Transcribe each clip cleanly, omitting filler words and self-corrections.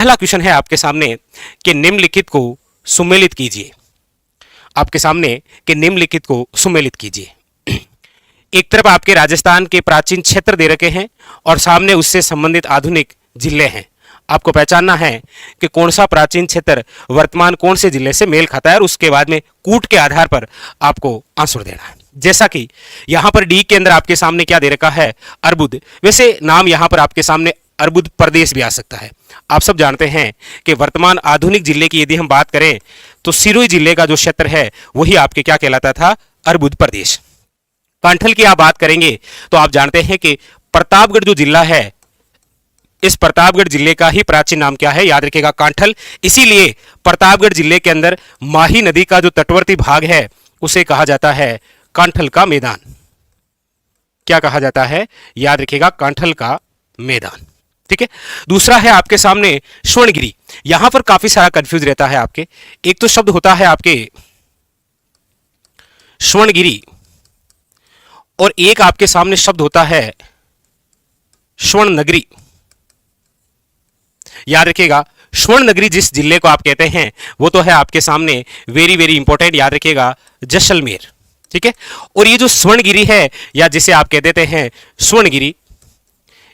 पहला क्वेश्चन है आपके सामने कि निम्नलिखित को सुमेलित कीजिए। आपके सामने कि निम्नलिखित को सुमेलित कीजिए। एक तरफ आपके राजस्थान के प्राचीन क्षेत्र दे रखे हैं और सामने उससे संबंधित आधुनिक जिले हैं। आपको पहचानना है कि कौन सा प्राचीन क्षेत्र वर्तमान कौन से जिले से मेल खाता है और उसके बाद में कूट के आधार पर आपको आंसर देना है। जैसा कि यहां पर डी के अंदर आपके सामने क्या दे रखा है, अर्बुद। वैसे नाम यहां पर आपके सामने अर्बुद प्रदेश भी आ सकता है। आप सब जानते हैं कि वर्तमान आधुनिक जिले की यदि हम बात करें तो सिरोही जिले का जो क्षेत्र है वही आपके क्या कहलाता था, अर्बुद प्रदेश। कांठल की आप बात करेंगे तो आप जानते हैं कि प्रतापगढ़ जो जिला है, इस प्रतापगढ़ जिले का ही प्राचीन नाम क्या है, याद रखिएगा, कांठल। इसीलिए प्रतापगढ़ जिले के अंदर माही नदी का जो तटवर्ती भाग है उसे कहा जाता है कांठल का मैदान। क्या कहा जाता है, याद रखिएगा, कांठल का मैदान। ठीक है। दूसरा है आपके सामने स्वर्णगिरी। यहां पर काफी सारा कंफ्यूज रहता है आपके। एक तो शब्द होता है आपके स्वर्णगिरी और एक आपके सामने शब्द होता है स्वर्ण नगरी। याद रखिएगा, स्वर्ण नगरी जिस जिले को आप कहते हैं वो तो है आपके सामने वेरी वेरी इंपॉर्टेंट, याद रखिएगा, जैसलमेर। ठीक है। और ये जो स्वर्णगिरी है या जिसे आप कह देते हैं स्वर्णगिरी,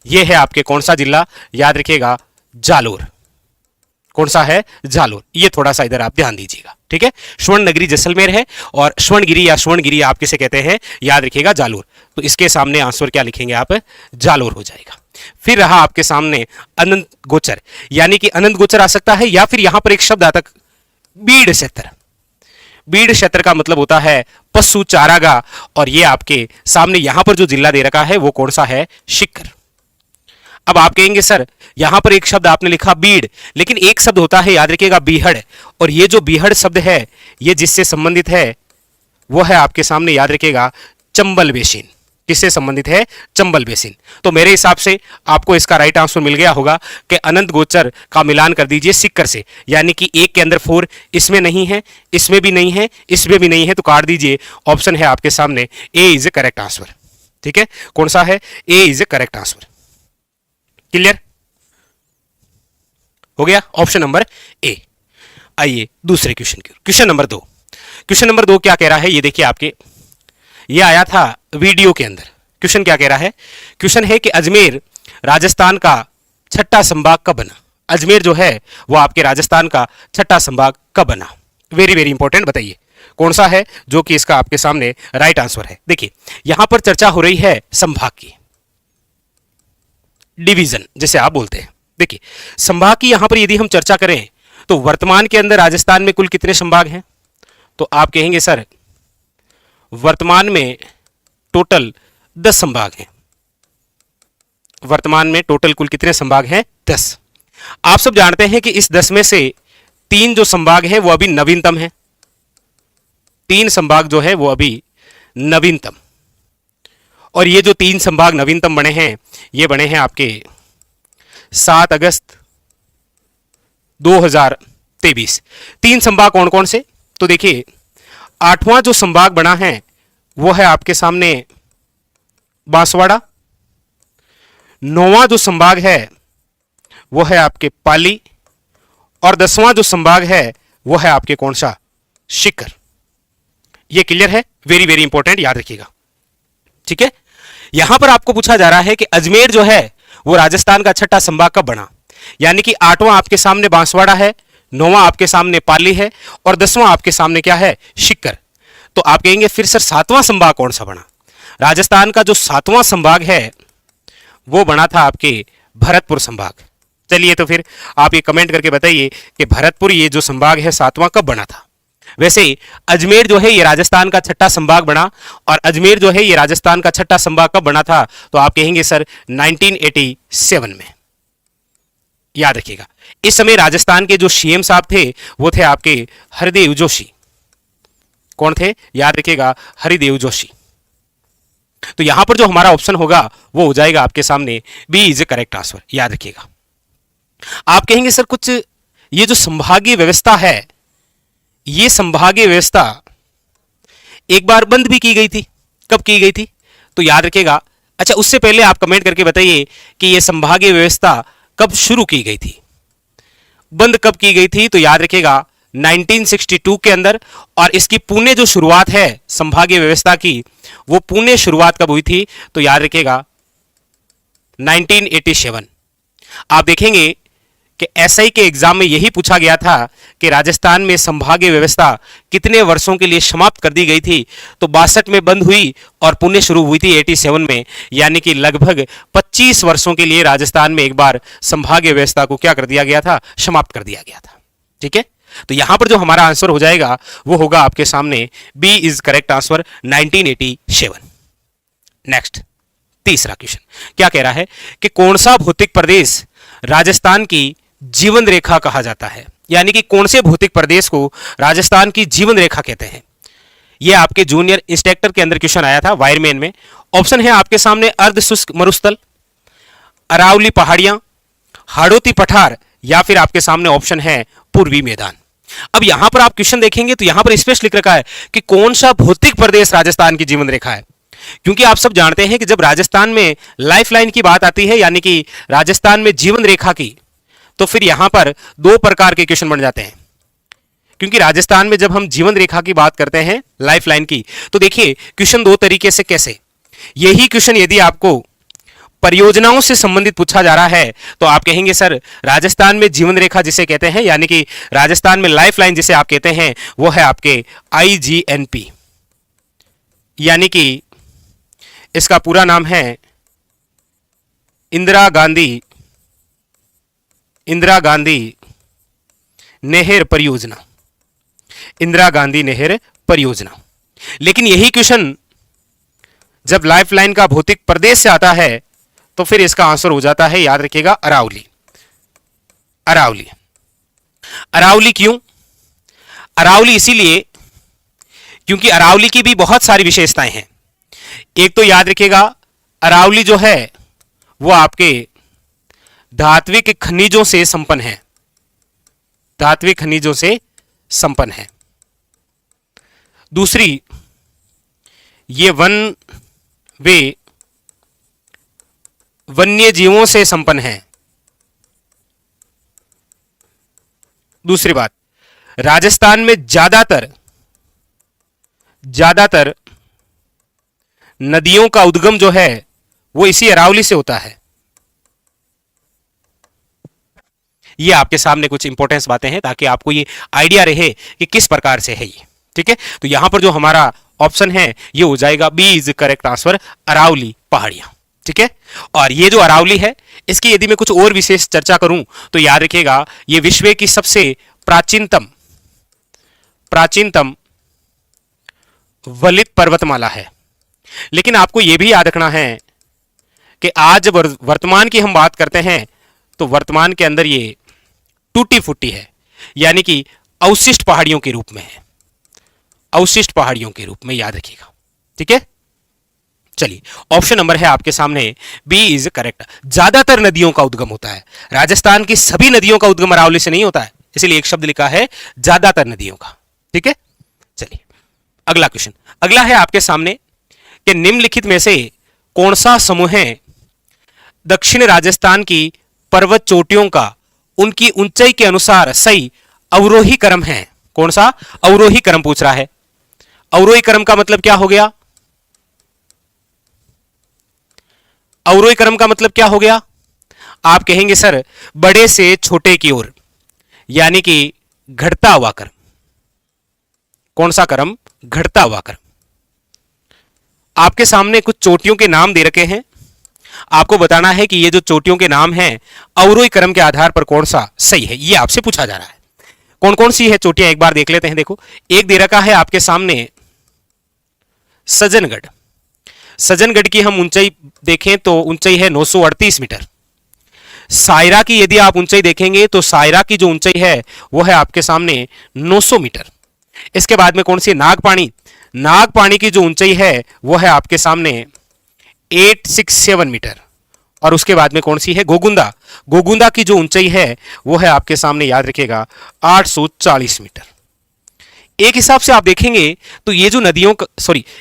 ये है आपके कौन सा जिला, याद रखिएगा, जालोर। कौन सा है, जालोर। ये थोड़ा सा इधर आप ध्यान दीजिएगा। ठीक है। स्वर्ण नगरी जैसलमेर है और स्वर्णगिरी या स्वर्णगिरी आप किसे कहते हैं, याद रखिएगा, जालोर। तो इसके सामने आंसर क्या लिखेंगे आप, जालोर हो जाएगा। फिर रहा आपके सामने अनंत गोचर, यानी कि अनंत गोचर आ सकता है या फिर यहां पर एक शब्द आता है बीड़ क्षेत्र। बीड़ क्षेत्र का मतलब होता है पशु चारागाह और ये आपके सामने यहां पर जो जिला दे रखा है वो कौन सा है, सीकर। अब आप कहेंगे सर यहां पर एक शब्द आपने लिखा बीड़, लेकिन एक शब्द होता है, याद रखिएगा, बीहड़। और ये जो बीहड़ शब्द है ये जिससे संबंधित है वो है आपके सामने, याद रखिएगा, चंबल बेसिन। किससे संबंधित है, चंबल बेसिन। तो मेरे हिसाब से आपको इसका राइट आंसर मिल गया होगा कि अनंत गोचर का मिलान कर दीजिए सीकर से, यानी कि एक के अंदर 4 इसमें नहीं है, इसमें भी नहीं है, इसमें भी नहीं है, तो काट दीजिए। ऑप्शन है आपके सामने A is a correct answer. ठीक है। कौन सा है, A is a correct answer. Clear हो गया, ऑप्शन नंबर ए। आइए दूसरे क्वेश्चन की, क्वेश्चन नंबर 2। क्वेश्चन नंबर 2 क्या कह रहा है, ये देखिए आपके, ये आया था वीडियो के अंदर। क्वेश्चन क्या कह रहा है, क्वेश्चन है कि अजमेर राजस्थान का छठा संभाग कब बना। अजमेर जो है वो आपके राजस्थान का छठा संभाग कब बना। वेरी वेरी इंपॉर्टेंट, बताइए कौन सा है जो कि इसका आपके सामने राइट आंसर है। देखिए यहां पर चर्चा हो रही है संभाग की, डिवीजन जैसे आप बोलते हैं। देखिए संभाग की यहां पर यदि हम चर्चा करें तो वर्तमान के अंदर राजस्थान में कुल कितने संभाग हैं, तो आप कहेंगे सर वर्तमान में टोटल 10 संभाग हैं। वर्तमान में टोटल कुल कितने संभाग हैं, 10। आप सब जानते हैं कि इस 10 में से 3 जो संभाग हैं वो अभी नवीनतम हैं। 3 संभाग जो है वो अभी नवीनतम, और ये जो 3 संभाग नवीनतम बने हैं ये बने हैं आपके 7 अगस्त 2023। 3 संभाग कौन कौन से, तो देखिए 8वां जो संभाग बना है वो है आपके सामने बांसवाड़ा। 9वां जो संभाग है वो है आपके पाली, और 10वां जो संभाग है वो है आपके कौन सा, सीकर। ये क्लियर है, वेरी वेरी इंपॉर्टेंट, याद रखिएगा। ठीक है। यहां पर आपको पूछा जा रहा है कि अजमेर जो है वो राजस्थान का छठा संभाग कब बना, यानी कि 8वां आपके सामने बांसवाड़ा है, 9वां आपके सामने पाली है और 10वां आपके सामने क्या है, सीकर। तो आप कहेंगे फिर सर 7वां संभाग कौन सा बना। राजस्थान का जो 7वां संभाग है वो बना था आपके भरतपुर संभाग। चलिए तो फिर आप ये कमेंट करके बताइए कि भरतपुर ये जो संभाग है 7वां कब बना था। वैसे अजमेर जो है ये राजस्थान का छठा संभाग बना, और अजमेर जो है ये राजस्थान का छठा संभाग कब बना था, तो आप कहेंगे सर 1987 में। याद रखिएगा इस समय राजस्थान के जो सीएम साहब थे वो थे आपके हरिदेव जोशी। कौन थे, याद रखिएगा, हरिदेव जोशी। तो यहां पर जो हमारा ऑप्शन होगा वो हो जाएगा आपके सामने B is a correct answer. याद रखिएगा। आप कहेंगे सर कुछ ये जो संभागीय व्यवस्था है, ये संभागीय व्यवस्था एक बार बंद भी की गई थी, कब की गई थी, तो याद रखिएगा। अच्छा उससे पहले आप कमेंट करके बताइए कि ये संभागीय व्यवस्था कब शुरू की गई थी। बंद कब की गई थी? तो याद रखिएगा 1962 के अंदर। और इसकी पुणे जो शुरुआत है संभागीय व्यवस्था की, वो पुणे शुरुआत कब हुई थी? तो याद रखिएगा 1987। आप देखेंगे कि एसआई के एग्जाम में यही पूछा गया था कि राजस्थान में संभागीय व्यवस्था कितने वर्षों के लिए समाप्त कर दी गई थी? तो 62 में बंद हुई और पुणे शुरू हुई थी 87 में, यानी कि लगभग 25 वर्षों के लिए राजस्थान में एक बार संभागीय व्यवस्था को क्या कर दिया गया था? समाप्त कर दिया गया था। ठीक है, तो यहां पर जो हमारा आंसर हो जाएगा वो होगा आपके सामने B is correct answer 1987। Next, तीसरा क्वेश्चन क्या कह रहा है कि कौन सा भौतिक प्रदेश राजस्थान की जीवन रेखा कहा जाता है? यानी कि कौन से भौतिक प्रदेश को राजस्थान की जीवन रेखा कहते हैं? यह आपके जूनियर इंस्ट्रक्टर के अंदर क्वेश्चन आया था वायरमैन में। ऑप्शन है आपके सामने अर्ध शुष्क मरुस्थल, अरावली पहाड़ियां, हाड़ौती पठार, या फिर आपके सामने ऑप्शन है पूर्वी मैदान। अब यहां पर आप क्वेश्चन देखेंगे तो यहां पर स्पष्ट लिख रखा है कि कौन सा भौतिक प्रदेश राजस्थान की जीवन रेखा है, क्योंकि आप सब जानते हैं कि जब राजस्थान में लाइफलाइन की बात आती है, यानी कि राजस्थान में जीवन रेखा की, तो फिर यहां पर दो प्रकार के क्वेश्चन बन जाते हैं। क्योंकि राजस्थान में जब हम जीवन रेखा की बात करते हैं, लाइफलाइन की, तो देखिए क्वेश्चन दो तरीके से कैसे, यही क्वेश्चन यदि आपको परियोजनाओं से संबंधित पूछा जा रहा है तो आप कहेंगे सर राजस्थान में जीवन रेखा जिसे कहते हैं, यानी कि राजस्थान में लाइफलाइन जिसे आप कहते हैं, वो है आपके आईजीएनपी, यानी कि इसका पूरा नाम है इंदिरा गांधी नहर परियोजना, इंदिरा गांधी नहर परियोजना। लेकिन यही क्वेश्चन जब लाइफलाइन का भौतिक प्रदेश से आता है तो फिर इसका आंसर हो जाता है, याद रखिएगा, अरावली। अरावली क्यों? अरावली इसीलिए क्योंकि अरावली की भी बहुत सारी विशेषताएं हैं। एक तो याद रखिएगा अरावली जो है वो आपके धात्विक खनिजों से संपन्न है, धात्विक खनिजों से संपन्न है। दूसरी, ये वन्य जीवों से संपन्न है। दूसरी बात, राजस्थान में ज्यादातर नदियों का उद्गम जो है वो इसी अरावली से होता है। ये आपके सामने कुछ इंपॉर्टेंस बातें हैं ताकि आपको ये आइडिया रहे कि किस प्रकार से है ये। ठीक है, तो यहां पर जो हमारा ऑप्शन है ये हो जाएगा B is correct answer, Aravalli पहाड़ियां। ठीक है, और ये जो अरावली है इसकी यदि मैं कुछ और विशेष चर्चा करूं तो याद रखिएगा ये विश्व की सबसे प्राचीनतम वलित पर्वतमाला है। लेकिन आपको यह भी याद रखना है कि आज वर्तमान की हम बात करते हैं तो वर्तमान के अंदर ये टूटी फूटी है, यानी कि अवशिष्ट पहाड़ियों के रूप में है, अवशिष्ट पहाड़ियों के रूप में, याद रखिएगा। ठीक है, चलिए ऑप्शन नंबर है आपके सामने बी इज करेक्ट। ज्यादातर नदियों का उद्गम होता है, राजस्थान की सभी नदियों का उद्गम अरावली से नहीं होता है, इसलिए एक शब्द लिखा है ज्यादातर नदियों का। ठीक है, चलिए अगला क्वेश्चन, अगला है आपके सामने कि निम्नलिखित में से कौन सा समूह है दक्षिण राजस्थान की पर्वत चोटियों का उनकी ऊंचाई के अनुसार सही अवरोही क्रम है? कौन सा अवरोही क्रम पूछ रहा है। अवरोही क्रम का मतलब क्या हो गया? अवरोही क्रम का मतलब क्या हो गया? आप कहेंगे सर बड़े से छोटे की ओर, यानी कि घटता हुआ क्रम। कौन सा क्रम? घटता हुआ क्रम। आपके सामने कुछ चोटियों के नाम दे रखे हैं, आपको बताना है कि ये जो चोटियों के नाम हैं अवरोही क्रम के आधार पर कौन सा सही है, ये आपसे पूछा जा रहा है। कौन कौन सी है चोटियां एक बार देख लेते हैं। देखो, एक दे रखा है आपके सामने सज्जनगढ़। सज्जनगढ़ की हम ऊंचाई देखें तो ऊंचाई है 938 मीटर। सायरा की यदि आप ऊंचाई देखेंगे तो सायरा की जो ऊंचाई है वो है आपके सामने 900 मीटर। इसके बाद में कौन सी? नागपाणी। नागपाणी की जो ऊंचाई है वो है आपके सामने 867 मीटर। और उसके बाद में कौन सी है? गोगुंदा। गोगुंदा की जो ऊंचाई है वो है आपके सामने, याद रखिएगा, 840 मीटर। एक हिसाब से आप देखेंगे तो ये जो नदियों का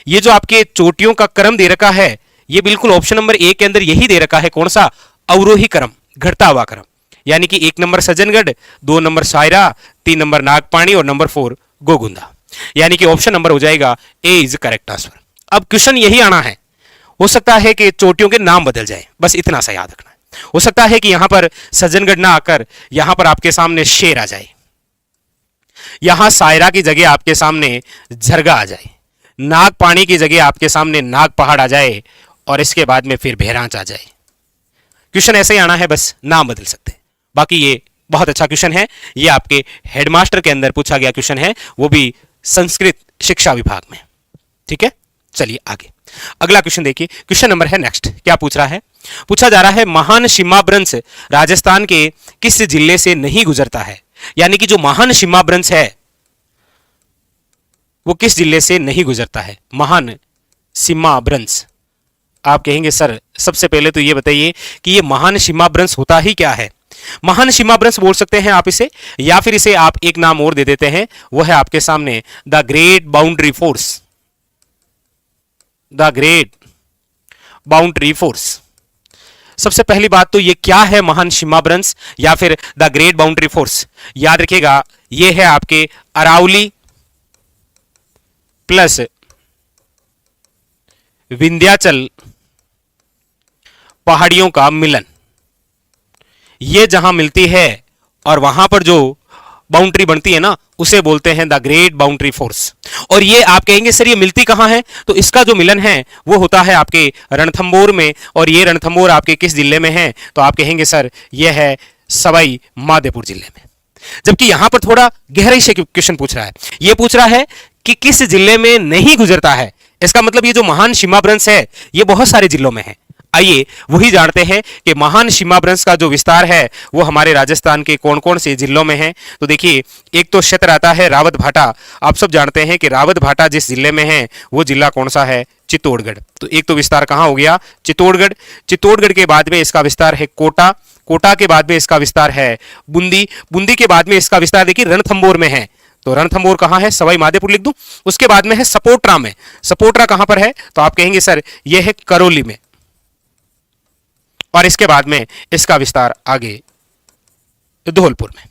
ये जो आपके चोटियों का क्रम दे रखा है ये बिल्कुल ऑप्शन नंबर ए के अंदर यही दे रखा है। कौन सा? अवरोही क्रम, घटता हुआ क्रम। यानी कि 1 number Sajjangarh, 2 number Saira, 3 number Nagpani और नंबर 4 गोगुंदा। यानी कि ऑप्शन नंबर हो जाएगा ए इज करेक्ट आंसर। अब क्वेश्चन यही आना है, हो सकता है कि चोटियों के नाम बदल जाए, बस इतना सा याद रखना है। हो सकता है कि यहां पर सज्जनगढ़ ना आकर यहां पर आपके सामने शेर आ जाए, यहां सायरा की जगह आपके सामने झरगा आ जाए, नागपाणी की जगह आपके सामने नाग पहाड़ आ जाए और इसके बाद में फिर बहरांच आ जाए। क्वेश्चन ऐसे ही आना है, बस नाम बदल सकते हैं। बाकी ये बहुत अच्छा क्वेश्चन है, ये आपके हेडमास्टर के अंदर पूछा गया क्वेश्चन है, वो भी संस्कृत शिक्षा विभाग में। ठीक है, चलिए आगे अगला क्वेश्चन देखिए। क्वेश्चन नंबर है नेक्स्ट, क्या पूछ रहा है? पूछा जा रहा है महान शिमाब्रंश राजस्थान के किस जिले से नहीं गुजरता है? यानी कि जो महान शिमाब्रंश है वो किस जिले से नहीं गुजरता है? महान शिमाब्रंश। आप कहेंगे सर सबसे पहले तो ये बताइए कि ये महान शिमाब्रंश होता ही क्या है? महान शिमाब्रंश बोल सकते हैं आप इसे, या फिर इसे आप एक नाम और दे देते हैं, वो है आपके सामने the great boundary force. The great boundary force. सबसे पहली बात तो ये क्या है महान शिमाब्रंश या फिर द ग्रेट बाउंड्री फोर्स? याद रखिएगा, ये है आपके अरावली प्लस विंध्याचल पहाड़ियों का मिलन। ये जहां मिलती है और वहां पर जो बाउंड्री बनती है ना, उसे बोलते हैं द ग्रेट बाउंड्री फोर्स। और ये आप कहेंगे सर ये मिलती कहां है? तो इसका जो मिलन है वो होता है आपके रणथंबोर में, और ये रणथंबोर आपके किस जिले में है? तो आप कहेंगे सर ये है सवाई माधोपुर जिले में। जबकि यहां पर थोड़ा गहराई से क्वेश्चन पूछ रहा है, ये पूछ रहा है कि किस जिले में नहीं गुजरता है। इसका मतलब ये जो महान शिमाब्रंश है ये बहुत सारे जिलों में है। आइए वही जानते हैं कि महान शिमाब्रंश का जो विस्तार है वो हमारे राजस्थान के कौन कौन से जिलों में है। तो देखिए, एक तो क्षेत्र आता है रावत भाटा। आप सब जानते हैं कि रावत भाटा जिस जिले में है वो जिला कौन सा है? चित्तौड़गढ़। तो एक तो विस्तार कहां हो गया? चित्तौड़गढ़। चित्तौड़गढ़ के बाद में इसका विस्तार है कोटा। कोटा के बाद में इसका विस्तार है बूंदी। बूंदी के बाद में इसका विस्तार देखिए रणथंबोर में है। तो रणथंबोर कहां है? सवाई माधोपुर लिख दूं। उसके बाद में है सपोट्रा में। सपोट्रा कहां पर है? तो आप कहेंगे सर यह है करौली में। और इसके बाद में इसका विस्तार आगे धौलपुर में।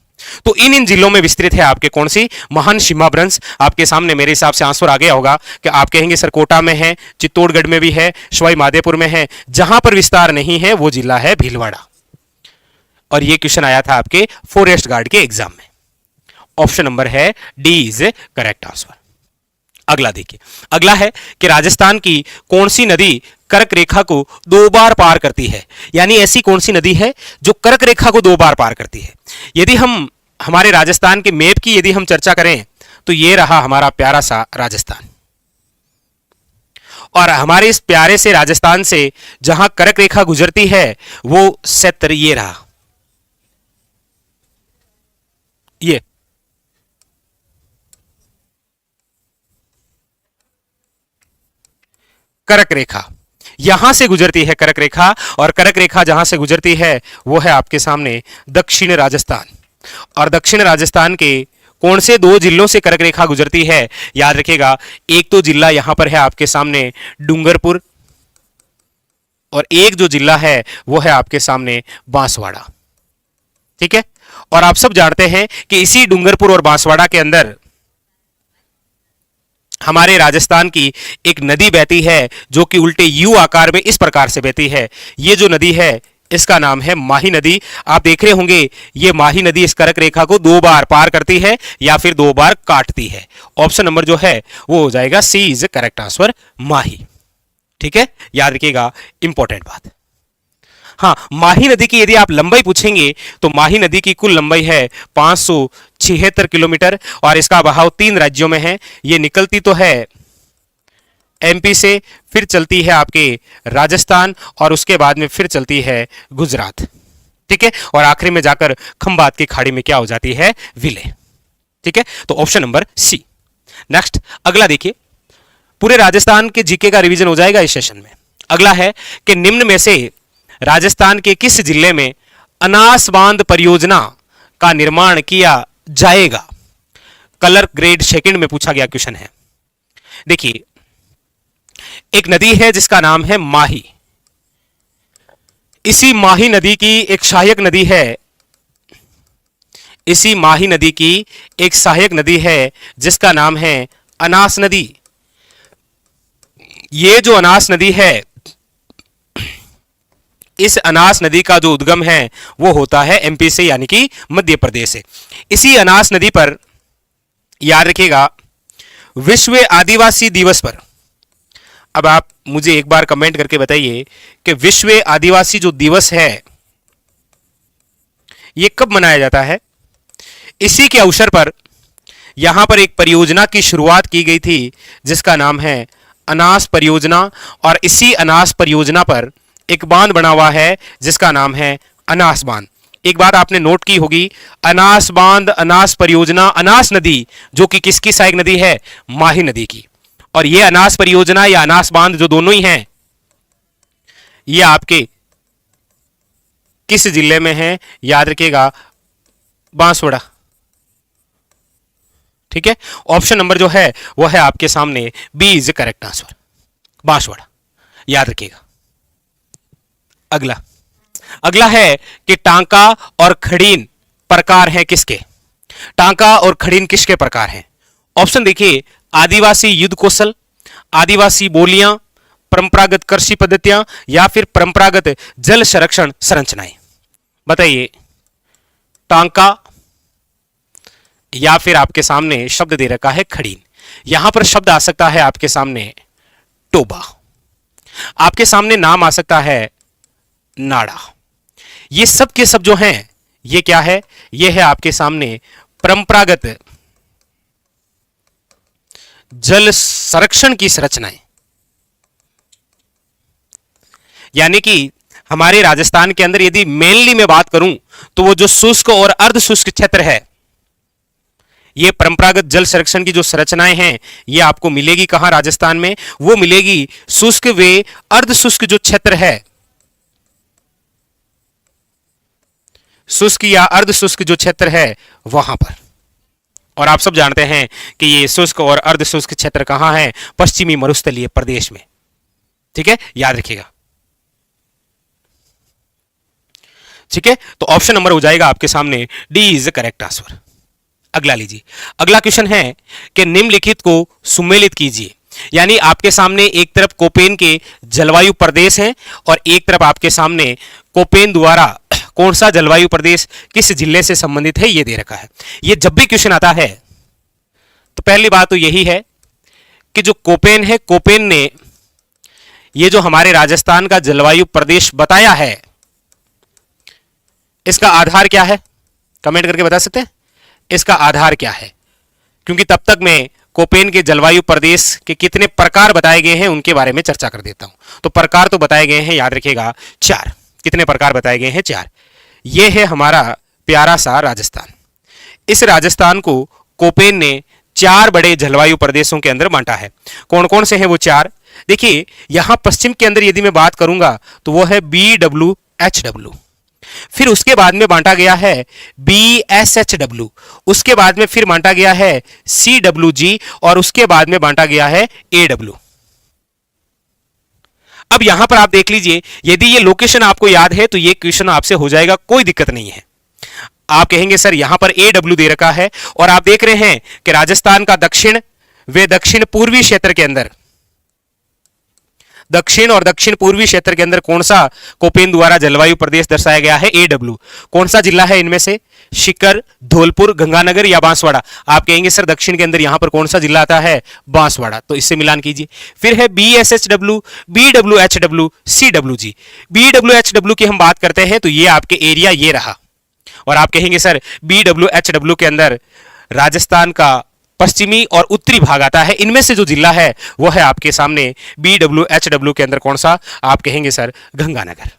तो इन जिलों में विस्तृत है आपके कौन सी? महान शिमाब्रंश। आपके सामने मेरे हिसाब से आंसर आ गया होगा कि आप कहेंगे सर कोटा में है, चित्तौड़गढ़ में भी है, सवाई माधोपुर में है। जहां पर विस्तार नहीं है वो जिला है भीलवाड़ा। और ये क्वेश्चन आया था आपके फॉरेस्ट गार्ड के एग्जाम में। ऑप्शन नंबर है डी इज करेक्ट आंसर। अगला देखिए, अगला है कि राजस्थान की कौन सी नदी कर्क रेखा को 2 बार पार करती है? यानी ऐसी कौन सी नदी है जो कर्क रेखा को 2 बार पार करती है? यदि हम हमारे राजस्थान के मैप की यदि हम चर्चा करें तो ये रहा हमारा प्यारा सा राजस्थान। और हमारे इस प्यारे से राजस्थान से जहां कर्क रेखा गुजरती है वो क्षेत्र ये रहा, ये कर्क रेखा यहां से गुजरती है कर्क रेखा। और कर्क रेखा जहां से गुजरती है वो है आपके सामने दक्षिण राजस्थान। और दक्षिण राजस्थान के कौन से 2 जिलों से कर्क रेखा गुजरती है? याद रखिएगा, एक तो जिला यहां पर है आपके सामने डूंगरपुर, और एक जो जिला है वो है आपके सामने बांसवाड़ा। ठीक है, और आप सब जानते हैं कि इसी डूंगरपुर और बांसवाड़ा के अंदर हमारे राजस्थान की एक नदी बहती है जो कि उल्टे यू आकार में इस प्रकार से बहती है। ये जो नदी है इसका नाम है माही नदी। आप देख रहे होंगे ये माही नदी इस कर्क रेखा को 2 बार पार करती है या फिर 2 बार काटती है। ऑप्शन नंबर जो है वो हो जाएगा सी इज करेक्ट आंसर, माही। ठीक है, याद रखिएगा इंपॉर्टेंट बात। हाँ, माही नदी की यदि आप लंबाई पूछेंगे तो माही नदी की कुल लंबाई है 576 किलोमीटर और इसका बहाव 3 राज्यों में है। ये निकलती तो है एमपी से, फिर चलती है आपके राजस्थान और उसके बाद में फिर चलती है गुजरात। ठीक है, और आखिरी में जाकर खंबात की खाड़ी में क्या हो जाती है? विलय। ठीक है, तो ऑप्शन नंबर सी। नेक्स्ट अगला देखिए, पूरे राजस्थान के जीके का रिवीजन हो जाएगा इस सेशन में। अगला है कि निम्न में से राजस्थान के किस जिले में अनास बांध परियोजना का निर्माण किया जाएगा? कलर ग्रेड सेकंड में पूछा गया क्वेश्चन है। देखिए, एक नदी है जिसका नाम है माही। इसी माही नदी की एक सहायक नदी है इसी माही नदी की एक सहायक नदी है जिसका नाम है अनास नदी। ये जो अनास नदी है, इस अनास नदी का जो उद्गम है वो होता है एमपी से, यानी कि मध्य प्रदेश से। इसी अनास नदी पर याद रखिएगा विश्व आदिवासी दिवस पर, अब आप मुझे एक बार कमेंट करके बताइए कि विश्व आदिवासी जो दिवस है ये कब मनाया जाता है। इसी के अवसर पर यहां पर एक परियोजना की शुरुआत की गई थी जिसका नाम है अनास परियोजना, और इसी अनास परियोजना पर एक बांध बना हुआ है जिसका नाम है अनास बांध। एक बात आपने नोट की होगी, अनास बांध, अनास परियोजना, अनास नदी जो कि किसकी सहायक नदी है, माही नदी की। और ये अनास परियोजना या अनास बांध जो दोनों ही हैं ये आपके किस जिले में है, याद रखिएगा बांसवाड़ा। ठीक है, ऑप्शन नंबर जो है वो है आपके सामने B is correct answer, Banswara, याद रखिएगा। अगला अगला है कि टांका और खड़ीन प्रकार हैं किसके। टांका और खड़ीन किसके प्रकार हैं। ऑप्शन देखिए, आदिवासी युद्ध कौशल, आदिवासी बोलियां, परंपरागत कृषि पद्धतियां, या फिर परंपरागत जल संरक्षण संरचनाएं। बताइए, टांका या फिर आपके सामने शब्द दे रखा है खड़ीन। यहां पर शब्द आ सकता है आपके सामने टोबा, आपके सामने नाम आ सकता है नाड़ा। ये सब के सब जो हैं ये क्या है, ये है आपके सामने परंपरागत जल संरक्षण की संरचनाएं। यानी कि हमारे राजस्थान के अंदर यदि मेनली मैं बात करूं तो वो जो शुष्क और अर्ध शुष्क क्षेत्र है, ये परंपरागत जल संरक्षण की जो संरचनाएं हैं ये आपको मिलेगी कहां, राजस्थान में। वो मिलेगी शुष्क व अर्ध शुष्क जो क्षेत्र है, शुष्क या अर्ध शुष्क जो क्षेत्र है वहां पर। और आप सब जानते हैं कि ये शुष्क और अर्ध शुष्क क्षेत्र कहां है, पश्चिमी मरुस्थलीय प्रदेश में। ठीक है, याद रखिएगा। ठीक है, तो ऑप्शन नंबर हो जाएगा आपके सामने डी इज करेक्ट आंसर। अगला लीजिए, अगला क्वेश्चन है कि निम्नलिखित को सुमेलित कीजिए। यानी आपके सामने एक तरफ कोपेन के जलवायु प्रदेश हैं और एक तरफ आपके सामने कोपेन द्वारा कौन सा जलवायु प्रदेश किस जिले से संबंधित है ये दे रखा है। ये जब भी क्वेश्चन आता है तो पहली बात तो यही है कि जो कोपेन है, कोपेन ने ये जो हमारे राजस्थान का जलवायु प्रदेश बताया है इसका आधार क्या है, कमेंट करके बता सकते हैं इसका आधार क्या है। क्योंकि तब तक मैं कोपेन के जलवायु प्रदेश के कितने प्रकार बताए गए हैं उनके बारे में चर्चा कर देता हूं। तो प्रकार तो बताए गए हैं, याद रखिएगा 4। कितने प्रकार बताए गए हैं, 4। यह है हमारा प्यारा सा राजस्थान। इस राजस्थान को कोपेन ने 4 बड़े जलवायु प्रदेशों के अंदर बांटा है। कौन कौन से हैं वो 4, देखिए। यहां पश्चिम के अंदर यदि मैं बात करूंगा तो वो है BWHW, फिर उसके बाद में बांटा गया है BSHW, उसके बाद में फिर बांटा गया है CWG, और उसके बाद में बांटा गया है AW। अब यहां पर आप देख लीजिए, यदि ये लोकेशन आपको याद है तो ये क्वेश्चन आपसे हो जाएगा, कोई दिक्कत नहीं है। आप कहेंगे सर यहां पर AW दे रखा है और आप देख रहे हैं कि राजस्थान का दक्षिण व दक्षिण पूर्वी क्षेत्र के अंदर, दक्षिण और दक्षिण पूर्वी क्षेत्र के अंदर कौन सा कोपेन द्वारा जलवायु प्रदेश दर्शाया गया है, AW। कौन सा जिला है इनमें से, शिकर, धौलपुर, गंगानगर या बांसवाड़ा। आप कहेंगे सर दक्षिण के अंदर यहां पर कौन सा जिला आता है, बांसवाड़ा, तो इससे मिलान कीजिए। फिर है BSHW, BWHW, CWG। BWHW की हम बात करते हैं तो ये आपके एरिया ये रहा, और आप कहेंगे सर BWHW के अंदर राजस्थान का पश्चिमी और उत्तरी भाग आता है। इनमें से जो जिला है वो है आपके सामने BWHW के अंदर कौन सा, आप कहेंगे सर गंगानगर।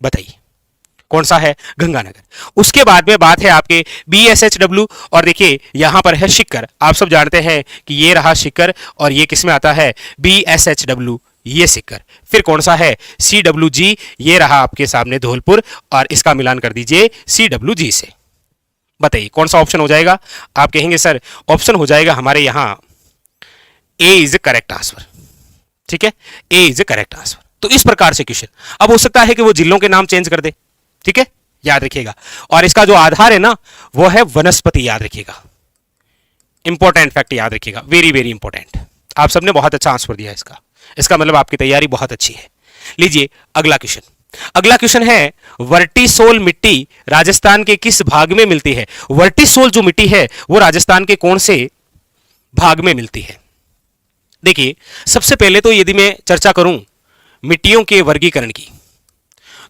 बताइए कौन सा है, गंगानगर। उसके बाद में बात है आपके BSHW, और देखिए यहां पर है शिकर। आप सब जानते हैं कि ये रहा शिकर और ये किस में आता है, BSHW, ये शिकर। फिर कौन सा है, CWG, ये रहा आपके सामने धौलपुर, और इसका मिलान कर दीजिए CWG से। बताइए कौन सा ऑप्शन हो जाएगा, आप कहेंगे सर ऑप्शन हो जाएगा हमारे यहां ए इज करेक्ट आंसर। ठीक है, ए इज करेक्ट आंसर। तो इस प्रकार से क्वेश्चन अब हो सकता है कि वो जिलों के नाम चेंज कर दे। ठीक है, याद रखिएगा। और इसका जो आधार है ना वो है वनस्पति, याद रखिएगा। इंपॉर्टेंट फैक्ट याद रखिएगा, वेरी वेरी इंपॉर्टेंट। आप सबने बहुत अच्छा आंसर दिया इसका मतलब आपकी तैयारी बहुत अच्छी है। लीजिए अगला क्वेश्चन। अगला क्वेश्चन है वर्टिसोल मिट्टी राजस्थान के किस भाग में मिलती है? वर्टिसोल जो मिट्टी है वो राजस्थान के कौन से भाग में मिलती है? देखिए सबसे पहले तो यदि मैं चर्चा करूं मिट्टियों के वर्गीकरण की,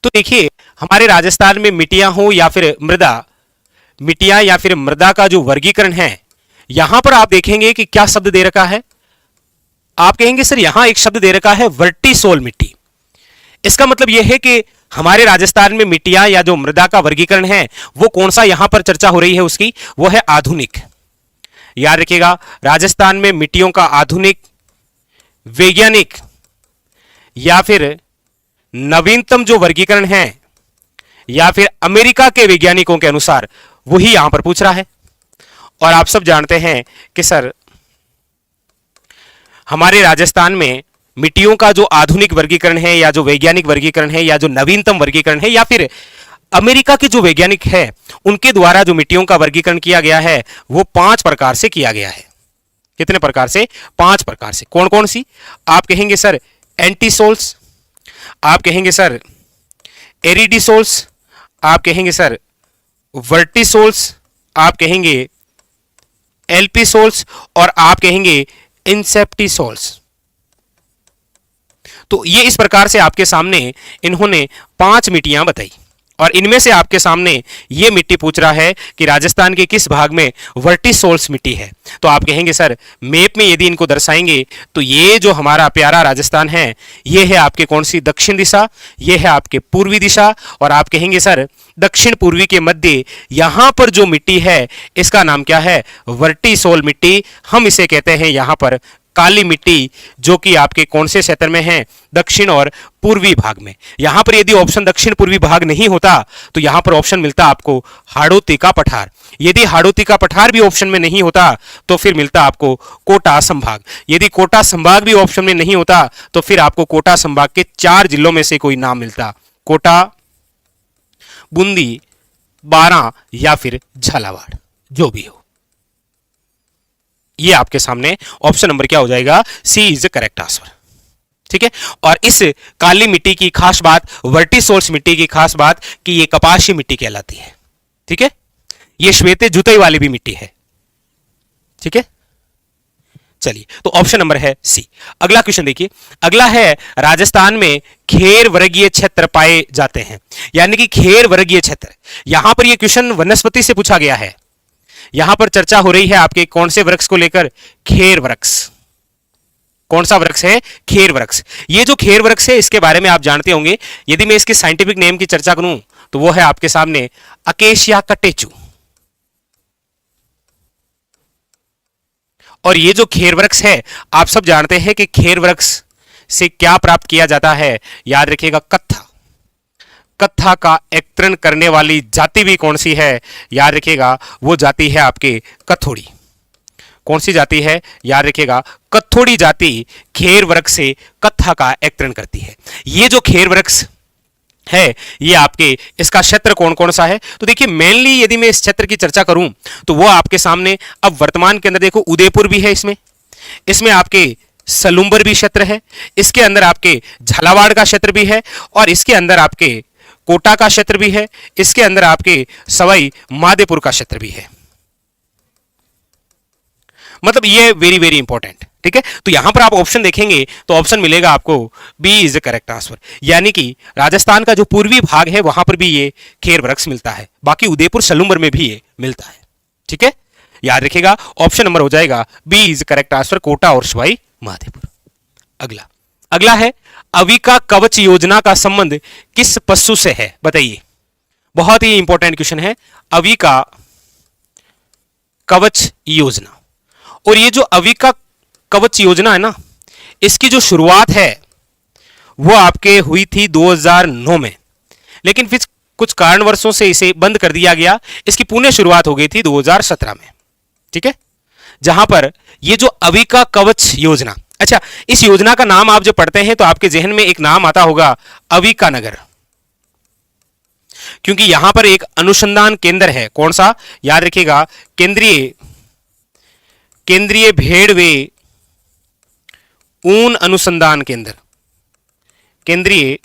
तो देखिए हमारे राजस्थान में मिट्टियां हो या फिर मृदा, मिट्टियां या फिर मृदा का जो वर्गीकरण है, यहां पर आप देखेंगे कि क्या शब्द दे रखा है। आप कहेंगे सर यहां एक शब्द दे रखा है वर्टिसोल मिट्टी। इसका मतलब यह है कि हमारे राजस्थान में मिट्टियां या जो मृदा का वर्गीकरण है वो कौन सा यहां पर चर्चा हो रही है उसकी, वो है आधुनिक। याद रखिएगा राजस्थान में मिट्टियों का आधुनिक, वैज्ञानिक या फिर नवीनतम जो वर्गीकरण है या फिर अमेरिका के वैज्ञानिकों के अनुसार वही यहां पर पूछ रहा है। और आप सब जानते हैं कि सर हमारे राजस्थान में मिट्टियों का जो आधुनिक वर्गीकरण है या जो वैज्ञानिक वर्गीकरण है या जो नवीनतम वर्गीकरण है या फिर अमेरिका के जो वैज्ञानिक है उनके द्वारा जो मिट्टियों का वर्गीकरण किया गया है वो 5 प्रकार से किया गया है। कितने प्रकार से? 5 प्रकार से। कौन कौन सी? आप कहेंगे सर एंटीसोल्स, आप कहेंगे सर एरिडिसोल्स, आप कहेंगे सर वर्टिसोल्स, आप कहेंगे एल्पिसोल्स और आप कहेंगे इंसेप्टिसोल्स। तो ये इस प्रकार से आपके सामने इन्होंने 5 मिट्टियां बताई और इनमें से आपके सामने ये मिट्टी पूछ रहा है कि राजस्थान के किस भाग में वर्टिसोल्स मिट्टी है। तो आप कहेंगे सर मैप में यदि इनको दर्शाएंगे तो ये जो हमारा प्यारा राजस्थान है ये है आपके कौन सी दक्षिण दिशा, ये है आपके पूर्वी दिशा और आप कहेंगे सर दक्षिण पूर्वी के मध्य यहां पर जो मिट्टी है इसका नाम क्या है? वर्टिसोल मिट्टी। हम इसे कहते हैं यहां पर काली मिट्टी, जो कि आपके कौन से क्षेत्र में है? दक्षिण और पूर्वी भाग में। यहां पर यदि ऑप्शन दक्षिण पूर्वी भाग नहीं होता तो यहां पर ऑप्शन मिलता आपको हाड़ौती का पठार। यदि हाड़ौती का पठार भी ऑप्शन में नहीं होता तो फिर मिलता आपको कोटा संभाग। यदि कोटा संभाग भी ऑप्शन में नहीं होता तो फिर आपको कोटा संभाग के 4 जिलों में से कोई नाम मिलता, कोटा, बूंदी, बारां या फिर झालावाड़, जो भी हो। ये आपके सामने ऑप्शन नंबर क्या हो जाएगा? सी इज द करेक्ट आंसर। ठीक है। और इस काली मिट्टी की खास बात, वर्टिसोल्स मिट्टी की खास बात कि ये कपाशी मिट्टी कहलाती है। ठीक है। ये श्वेत जुताई वाली भी मिट्टी है। ठीक है। चलिए तो ऑप्शन नंबर है सी। अगला क्वेश्चन देखिए। अगला है राजस्थान में खेर वर्गीय क्षेत्र पाए जाते हैं, यानी कि खेर वर्गीय क्षेत्र। यहां पर यह क्वेश्चन वनस्पति से पूछा गया है। यहां पर चर्चा हो रही है आपके कौन से वृक्ष को लेकर? खेर वृक्ष। कौन सा वृक्ष है? खेर वृक्ष। ये जो खेर वृक्ष है इसके बारे में आप जानते होंगे। यदि मैं इसके साइंटिफिक नेम की चर्चा करूं तो वो है आपके सामने अकेशिया कटेचु। और ये जो खेर वृक्ष है आप सब जानते हैं कि खेर वृक्ष से क्या प्राप्त किया जाता है? याद रखिएगा कत्था। कत्था का एक्तरण करने वाली जाति भी कौन सी है? याद रखिएगा वो जाति है आपके कथोड़ी। कौन सी जाति है? याद रखिएगा कथोड़ी जाति खेर वृक्ष से कत्था का एक्तरण करती है। ये जो खेर वृक्ष है ये आपके इसका क्षेत्र कौन कौन सा है? तो देखिए मेनली यदि मैं इस क्षेत्र की चर्चा करूं तो वो आपके सामने अब वर्तमान के अंदर देखो उदयपुर भी है, इसमें आपके सलूम्बर भी क्षेत्र है, इसके अंदर आपके झालावाड़ का क्षेत्र भी है और इसके अंदर आपके कोटा का क्षेत्र भी है, इसके अंदर आपके सवाई माधोपुर का क्षेत्र भी है। मतलब ये वेरी वेरी इंपॉर्टेंट। ठीक है। तो यहां पर आप ऑप्शन देखेंगे तो ऑप्शन मिलेगा आपको B is the correct answer, यानी कि राजस्थान का जो पूर्वी भाग है वहां पर भी ये खेर वृक्ष मिलता है, बाकी उदयपुर सलूम्बर में भी ये मिलता है। ठीक है। याद रखिएगा ऑप्शन नंबर हो जाएगा B is correct answer, Kota और सवाई माधोपुर। अगला है अविका कवच योजना का संबंध किस पशु से है? बताइए। बहुत ही इंपॉर्टेंट क्वेश्चन है, अविका कवच योजना। और ये जो अविका कवच योजना है ना, इसकी जो शुरुआत है वो आपके हुई थी 2009 में, लेकिन फिर कुछ कारणवशों से इसे बंद कर दिया गया। इसकी पुनः शुरुआत हो गई थी 2017 में। ठीक है। जहां पर ये जो अविका कवच योजना, अच्छा इस योजना का नाम आप जब पढ़ते हैं तो आपके जहन में एक नाम आता होगा अविका नगर, क्योंकि यहां पर एक अनुसंधान केंद्र है, कौन सा, याद रखिएगा, केंद्रीय केंद्रीय भेड़ वे ऊन अनुसंधान केंद्र, केंद्रीय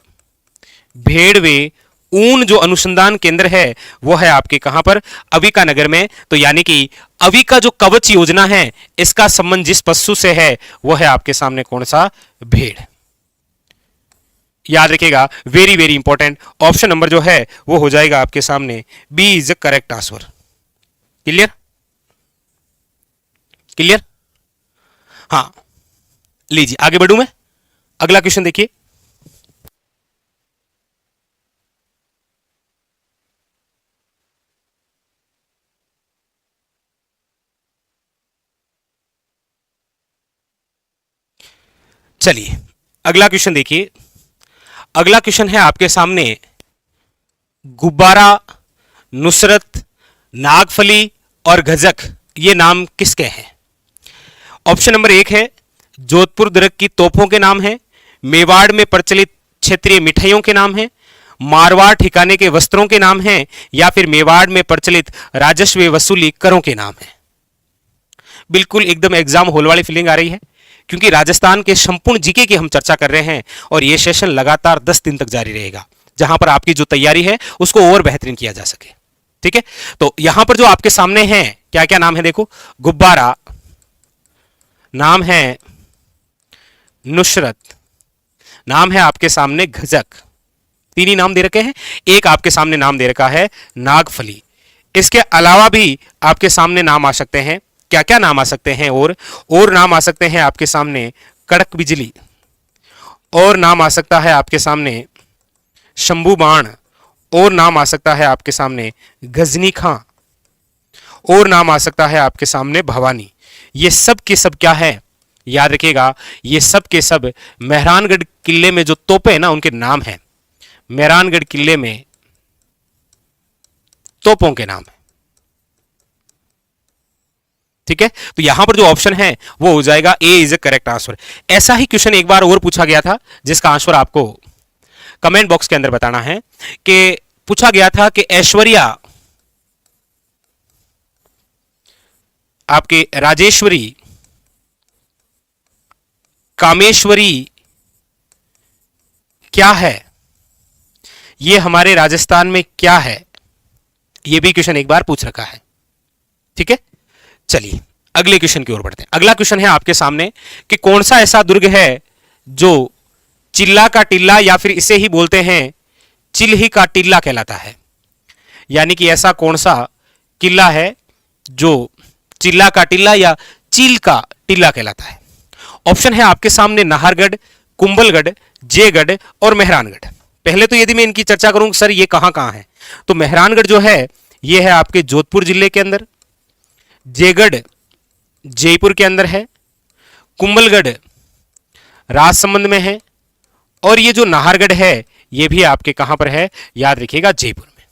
भेड़ वे ऊन जो अनुसंधान केंद्र है वो है आपके कहां पर, अविका नगर में। तो यानी कि अविका जो कवच योजना है इसका संबंध जिस पशु से है वो है आपके सामने कौन सा, भेड़। याद रखिएगा, very very important, option number जो है वो हो जाएगा आपके सामने B is the correct answer. Clear clear, हाँ लीजिए आगे बढ़ूं मैं, अगला क्वेश्चन देखिए। चलिए अगला क्वेश्चन देखिए। अगला क्वेश्चन है आपके सामने, गुब्बारा, नुसरत, नागफली और गजक ये नाम किसके हैं? ऑप्शन नंबर 1 है जोधपुर दुर्ग की तोपों के नाम है, मेवाड़ में प्रचलित क्षेत्रीय मिठाइयों के नाम है, मारवाड़ ठिकाने के वस्त्रों के नाम हैं, या फिर मेवाड़ में प्रचलित राजस्व वसूली करों के नाम हैं। बिल्कुल एकदम एग्जाम हॉल वाली फीलिंग आ रही है, क्योंकि राजस्थान के संपूर्ण जीके की हम चर्चा कर रहे हैं और यह सेशन लगातार 10 दिन तक जारी रहेगा, जहां पर आपकी जो तैयारी है उसको और बेहतरीन किया जा सके। ठीक है, तो यहां पर जो आपके सामने हैं क्या क्या नाम है, देखो, गुब्बारा, नाम है नुसरत, नाम है आपके सामने गजक, तीन ही नाम दे रखे हैं। एक आपके सामने नाम दे रखा है नागफली। इसके अलावा भी आपके सामने नाम आ सकते हैं, क्या क्या नाम आ सकते हैं, और नाम आ सकते हैं आपके सामने कड़क बिजली, और नाम आ सकता है आपके सामने शंभू बाण, और नाम आ सकता है आपके सामने गजनी खां, और नाम आ सकता है आपके सामने भवानी। ये सब के सब क्या है, याद रखिएगा, ये सब के सब मेहरानगढ़ किले में जो तोपे हैं ना उनके नाम हैं। मेहरानगढ़ किले में तोपों के नाम है। ठीक है, तो यहां पर जो ऑप्शन है वो हो जाएगा ए इज ए करेक्ट आंसर। ऐसा ही क्वेश्चन एक बार और पूछा गया था जिसका आंसर आपको कमेंट बॉक्स के अंदर बताना है, कि पूछा गया था कि ऐश्वर्या आपके राजेश्वरी, कामेश्वरी क्या है, ये हमारे राजस्थान में क्या है, ये भी क्वेश्चन एक बार पूछ रखा है। ठीक है, चलिए अगले क्वेश्चन की ओर बढ़ते हैं। अगला क्वेश्चन है आपके सामने कि कौन सा ऐसा दुर्ग है जो चिल्ला का टिल्ला या फिर इसे ही बोलते हैं चिल्ही का टिल्ला कहलाता है। यानी कि ऐसा कौन सा किला है जो चिल्ला का टिल्ला या चील का टिल्ला कहलाता है। ऑप्शन है आपके सामने नाहरगढ़, कुंभलगढ़, जयगढ़ और मेहरानगढ़। पहले तो यदि मैं इनकी चर्चा करूं सर ये कहां कहां है, तो मेहरानगढ़ जो है ये है आपके जोधपुर जिले के अंदर, जयगढ़ जयपुर के अंदर है, कुंभलगढ़ राजसमंद में है, और ये जो नाहरगढ़ है ये भी आपके कहां पर है, याद रखिएगा जयपुर में।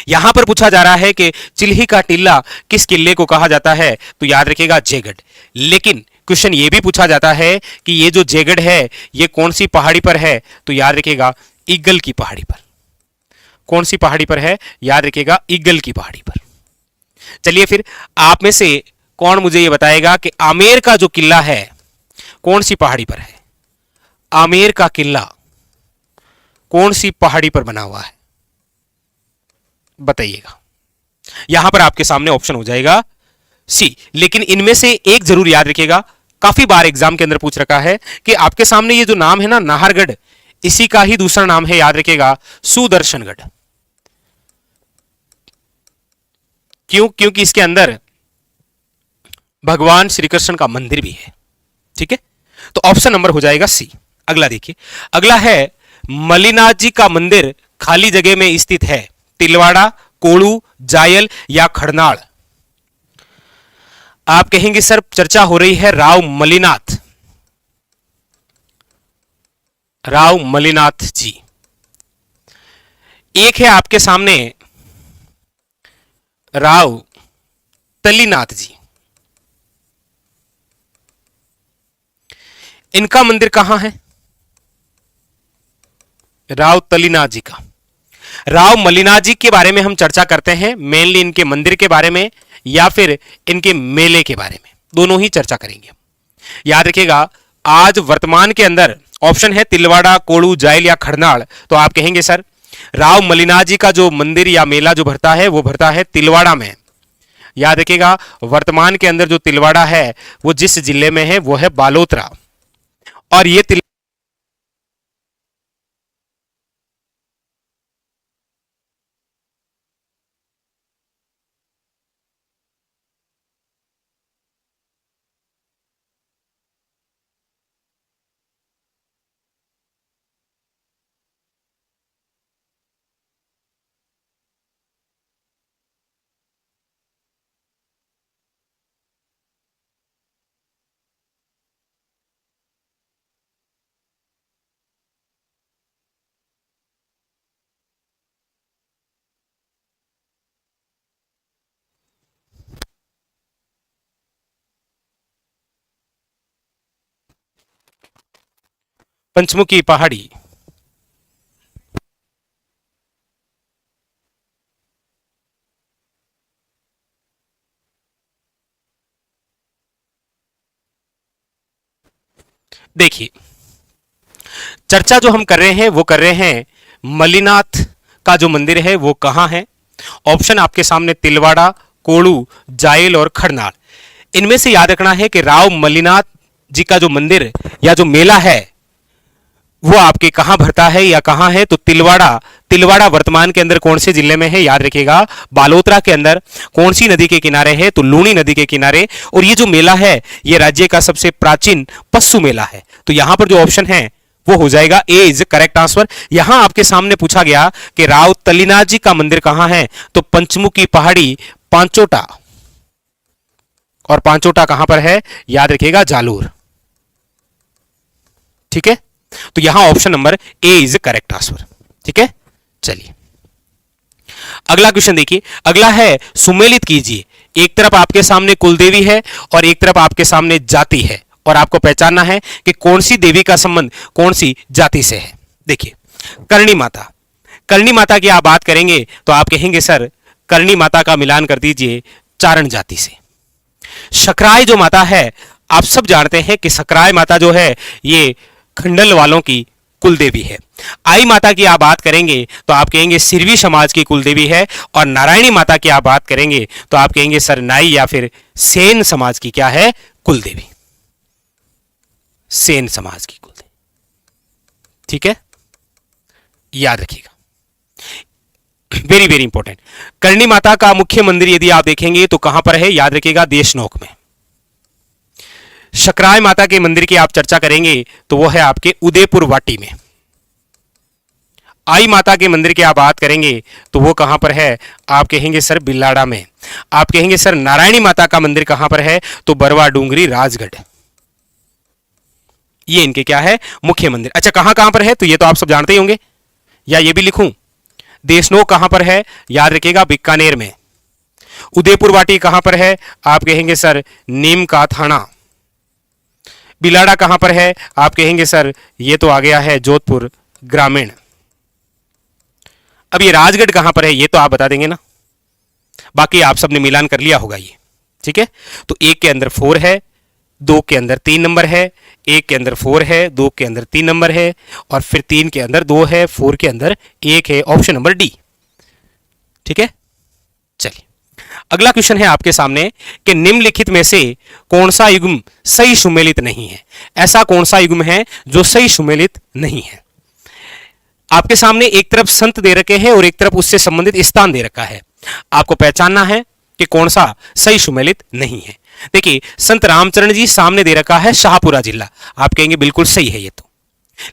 यहां पर पूछा जा रहा है कि चिल्ही का टिल्ला किस किले को कहा जाता है, तो याद रखिएगा जयगढ़। लेकिन क्वेश्चन ये भी पूछा जाता है कि ये जो जयगढ़ है ये कौन सी पहाड़ी पर है, तो याद रखिएगा ईगल की पहाड़ी पर। कौन सी पहाड़ी पर है, याद रखिएगा ईगल की पहाड़ी पर। चलिए फिर आप में से कौन मुझे ये बताएगा कि आमेर का जो किला है कौन सी पहाड़ी पर है। आमेर का किला कौन सी पहाड़ी पर बना हुआ है, बताइएगा। यहां पर आपके सामने ऑप्शन हो जाएगा सी। लेकिन इनमें से एक जरूर याद रखिएगा, काफी बार एग्जाम के अंदर पूछ रखा है कि आपके सामने ये जो नाम है ना नाहरगढ़, इसी का ही दूसरा नाम है, याद रखिएगा सुदर्शनगढ़। क्यों? क्योंकि इसके अंदर भगवान श्री कृष्ण का मंदिर भी है। ठीक है, तो ऑप्शन नंबर हो जाएगा सी। अगला देखिए, अगला है मलिनाथ जी का मंदिर खाली जगह में स्थित है, तिलवाड़ा, कोड़ू, जायल या खड़नाड़। आप कहेंगे सर चर्चा हो रही है राव मलिनाथ, राव मलिनाथ जी। एक है आपके सामने राव तलीनाथ जी। इनका मंदिर कहां है, राव तलीनाथ जी का। राव मलिनाथ जी के बारे में हम चर्चा करते हैं, मेनली इनके मंदिर के बारे में या फिर इनके मेले के बारे में, दोनों ही चर्चा करेंगे। याद रखिएगा, आज वर्तमान के अंदर ऑप्शन है तिलवाड़ा, कोड़ू, जायल या खरनाल, तो आप कहेंगे सर राव मलिनाथ जी का जो मंदिर या मेला जो भरता है वो भरता है तिलवाड़ा में। याद रखिएगा, वर्तमान के अंदर जो तिलवाड़ा है वो जिस जिले में है वो है बालोतरा, और ये पंचमुखी पहाड़ी। देखिए, चर्चा जो हम कर रहे हैं वो कर रहे हैं मलिनाथ का जो मंदिर है वो कहां है। ऑप्शन आपके सामने तिलवाड़ा, कोड़ू, जायल और खरनाल। इनमें से याद रखना है कि राव मलिनाथ जी का जो मंदिर या जो मेला है वो आपके कहां भरता है या कहां है, तो तिलवाड़ा। तिलवाड़ा वर्तमान के अंदर कौन से जिले में है, याद रखिएगा बालोतरा के अंदर। कौन सी नदी के किनारे है, तो लूनी नदी के किनारे। और ये जो मेला है ये राज्य का सबसे प्राचीन पशु मेला है। तो यहां पर जो ऑप्शन है वो हो जाएगा ए इज करेक्ट आंसर। यहां आपके सामने पूछा गया कि राव तलीनाथ जी का मंदिर कहां है, तो पंचमुखी पहाड़ी, पांचोटा। और पांचोटा कहां पर है, याद रखिएगा जालोर। ठीक है, तो यहां option number A is correct answer. ठीक है, चलिए अगला क्वेश्चन देखिए। अगला है सुमेलित कीजिए। एक तरफ आपके सामने कुलदेवी है और एक तरफ आपके सामने जाति है, और आपको पहचानना है कि कौन सी देवी का संबंध कौन सी जाति से है। देखिए, करणी माता। करणी माता की आप बात करेंगे तो आप कहेंगे सर करणी माता का मिलान कर दीजिए चारण जाति से। शकराय जो माता है, आप सब जानते हैं कि सकराय माता जो है ये खंडल वालों की कुलदेवी है। आई माता की आप बात करेंगे तो आप कहेंगे सिरवी समाज की कुलदेवी है। और नारायणी माता की आप बात करेंगे तो आप कहेंगे सर नाई या फिर सेन समाज की क्या है, कुलदेवी। सेन समाज की कुलदेवी। ठीक है, याद रखिएगा, very very important. Karni Mata का मुख्य मंदिर यदि आप देखेंगे तो कहां पर है, याद रखिएगा देशनोक में। शकराय माता के मंदिर की आप चर्चा करेंगे तो वो है आपके उदयपुर वाटी में। आई माता के मंदिर की आप बात करेंगे तो वो कहां पर है, आप कहेंगे सर बिलाड़ा में। आप कहेंगे सर नारायणी माता का मंदिर कहां पर है, तो बरवा डूंगरी राजगढ़। ये इनके क्या है, मुख्य मंदिर। अच्छा, कहां कहां पर है, तो ये तो आप सब जानते ही होंगे, या ये भी लिखूं, देशनोक कहां पर है, याद रखिएगा बीकानेर में। उदयपुर वाटी कहां पर है, आप कहेंगे सर नीम का थाना। बिलाड़ा कहां पर है, आप कहेंगे सर ये तो आ गया है जोधपुर ग्रामीण। अब ये राजगढ़ कहां पर है ये तो आप बता देंगे ना, बाकी आप सबने मिलान कर लिया होगा ये। ठीक है, तो एक के अंदर 4 है, 2 के अंदर 3 नंबर है, 1 के अंदर 4 है, 2 के अंदर 3 नंबर है, और फिर 3 के अंदर 2 है, 4 के अंदर 1 है, ऑप्शन नंबर डी। ठीक है, चलिए अगला क्वेश्चन है आपके सामने कि निम्नलिखित में से कौन सा युग्म सही सुमेलित नहीं है। ऐसा कौन सा युग्म है जो सही सुमेलित नहीं है। आपके सामने एक तरफ संत दे रखे हैं और एक तरफ उससे संबंधित स्थान दे रखा है। आपको पहचानना है कि कौन सा सही सुमेलित नहीं है। देखिए, संत रामचरण जी सामने दे रखा है शाहपुरा जिला, आप कहेंगे बिल्कुल सही है ये तो,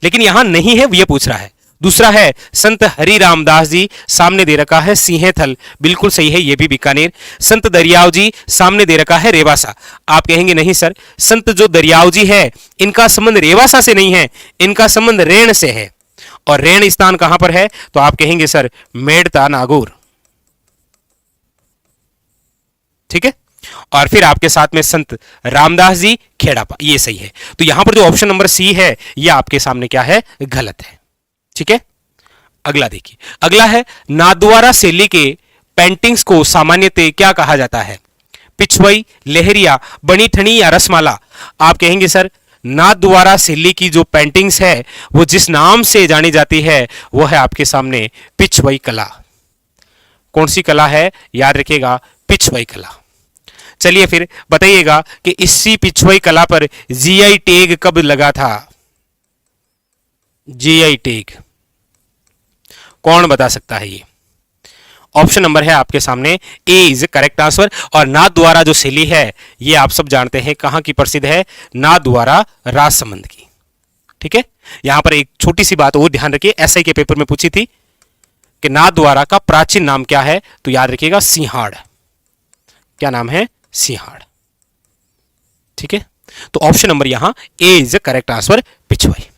लेकिन यहां नहीं है ये पूछ रहा है। दूसरा है संत हरि रामदास जी, सामने दे रखा है सिंहेथल, बिल्कुल सही है ये भी बीकानेर। संत दरियाव जी सामने दे रखा है रेवासा, आप कहेंगे नहीं सर, संत जो दरियाव जी है इनका संबंध रेवासा से नहीं है, इनका संबंध रेण से है। और रेण स्थान कहां पर है, तो आप कहेंगे सर मेड़ता नागौर। ठीक है, और फिर आपके साथ में संत रामदास जी खेड़ापा, ये सही है। तो यहां पर जो ऑप्शन नंबर सी है यह आपके सामने क्या है, गलत है। ठीक है, अगला देखिए, अगला है नाथद्वारा शैली के पेंटिंग्स को सामान्यतः क्या कहा जाता है? पिछवई, लहरिया, बनी ठनी या रसमाला? आप कहेंगे सर नाथद्वारा शैली की जो पेंटिंग्स है वो जिस नाम से जानी जाती है वो है आपके सामने पिछवई कला। कौन सी कला है? याद रखिएगा, पिछवई कला। चलिए फिर बताइएगा कि इसी पिछवई कला पर जीआई टैग कब लगा था? जीआई टैग कौन बता सकता है? ये ऑप्शन नंबर है आपके सामने ए इज करेक्ट आंसर। और नाथद्वारा जो शैली है ये आप सब जानते हैं कहां की प्रसिद्ध है? नाथद्वारा राजसमंद की। ठीक है, यहां पर एक छोटी सी बात और ध्यान रखिए, एसआई के पेपर में पूछी थी कि नाथद्वारा का प्राचीन नाम क्या है, तो याद रखिएगा सिंहाड़। क्या नाम है? सिंहाड़। ठीक है, तो ऑप्शन नंबर यहां ए इज करेक्ट आंसर, पिछवई।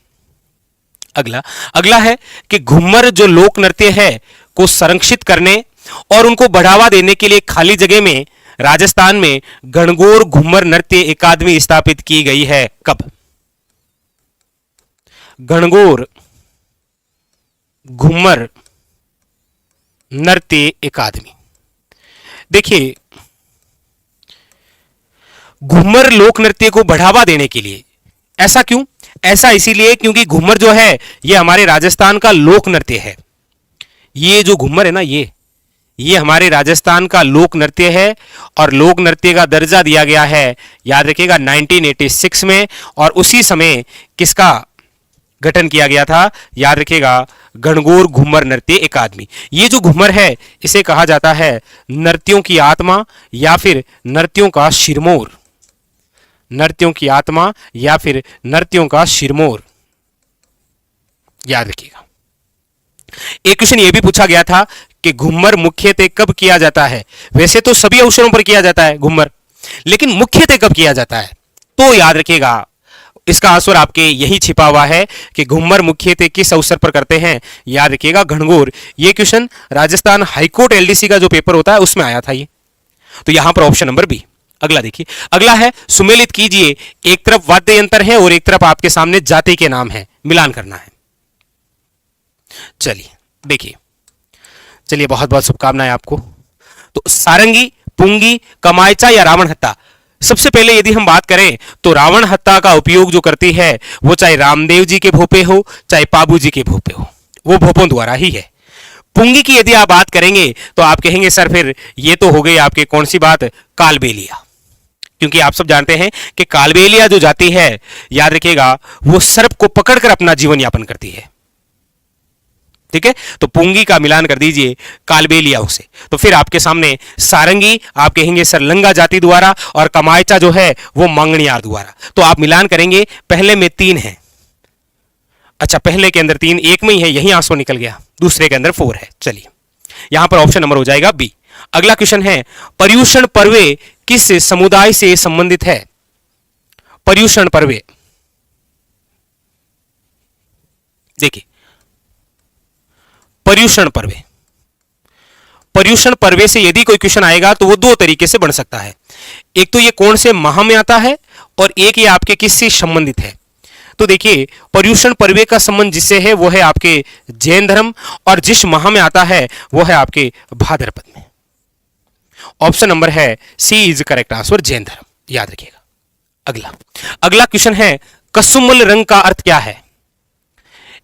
अगला है कि घूमर जो लोक नृत्य है को संरक्षित करने और उनको बढ़ावा देने के लिए खाली जगह में राजस्थान में गणगौर घूमर नृत्य अकादमी स्थापित की गई है। कब? गणगौर घूमर नृत्य अकादमी। देखिए, घूमर लोक नृत्य को बढ़ावा देने के लिए, ऐसा क्यों? ऐसा इसीलिए क्योंकि घूमर जो है ये हमारे राजस्थान का लोक नृत्य है। ये जो घूमर है ना, ये हमारे राजस्थान का लोक नृत्य है और लोक नृत्य का दर्जा दिया गया है, याद रखिएगा, 1986 में। और उसी समय किसका गठन किया गया था? याद रखिएगा, गणगौर घूमर नृत्य अकादमी। ये जो घूमर है इसे कहा जाता है नृत्यों की आत्मा या फिर नृत्यों का शिरमोर। नृत्यों की आत्मा या फिर नृत्यों का शिरमोर, याद रखिएगा। एक क्वेश्चन यह भी पूछा गया था कि घूमर मुख्यतः कब किया जाता है? वैसे तो सभी अवसरों पर किया जाता है घूमर, लेकिन मुख्यतः कब किया जाता है? तो याद रखिएगा, इसका आंसर आपके यही छिपा हुआ है कि घूमर मुख्यतः किस अवसर पर करते हैं? याद रखिएगा, गणगौर। ये क्वेश्चन राजस्थान हाईकोर्ट एलडीसी का जो पेपर होता है उसमें आया था ये, तो यहां पर ऑप्शन नंबर बी। अगला देखिए, अगला है सुमेलित कीजिए, एक तरफ वाद्य यंत्र है और एक तरफ आपके सामने जाति के नाम है, मिलान करना है। चलिए देखिए, चलिए बहुत बहुत शुभकामनाएं आपको। तो सारंगी, पुंगी, कमायचा या रावण हत्ता? सबसे पहले यदि हम बात करें तो रावण हत्ता का उपयोग जो करती है वो चाहे रामदेव जी के भोपे हो चाहे पाबू जी के भोपे हो, वो भोपों द्वारा ही है। पुंगी की यदि आप बात करेंगे तो आप कहेंगे सर फिर ये तो हो गई आपके कौन सी बात? कालबेलिया। क्योंकि आप सब जानते हैं कि कालबेलिया जो जाति है, याद रखिएगा, वो सर्प को पकड़कर अपना जीवन यापन करती है। ठीक है, तो पुंगी का मिलान कर दीजिए कालबेलिया से, तो फिर आपके सामने सारंगी आप कहेंगे सर लंगा जाति द्वारा और कमायचा जो है वो मांगणियार द्वारा। तो आप मिलान करेंगे, पहले में 3 है, अच्छा पहले के अंदर 3 एक में ही है, यही आंसर निकल गया, दूसरे के अंदर 4 है। चलिए यहां पर ऑप्शन नंबर हो जाएगा बी। अगला क्वेश्चन है, पर्युषण पर्वे किस समुदाय से संबंधित है? पर्युषण पर्वे, देखिए पर्युषण पर्वे, पर्युषण पर्वे से यदि कोई क्वेश्चन आएगा तो वो 2 तरीके से बन सकता है। एक तो ये कौन से माह में आता है और एक ये आपके किससे संबंधित है। तो देखिए, पर्युषण पर्वे का संबंध जिससे है वो है आपके जैन धर्म, और जिस माह में आता है वो है आपके भाद्रपद में। ऑप्शन नंबर है सी इज करेक्ट आंसर, जैन धर्म, याद रखिएगा। अगला क्वेश्चन है, कसुमल रंग का अर्थ क्या है?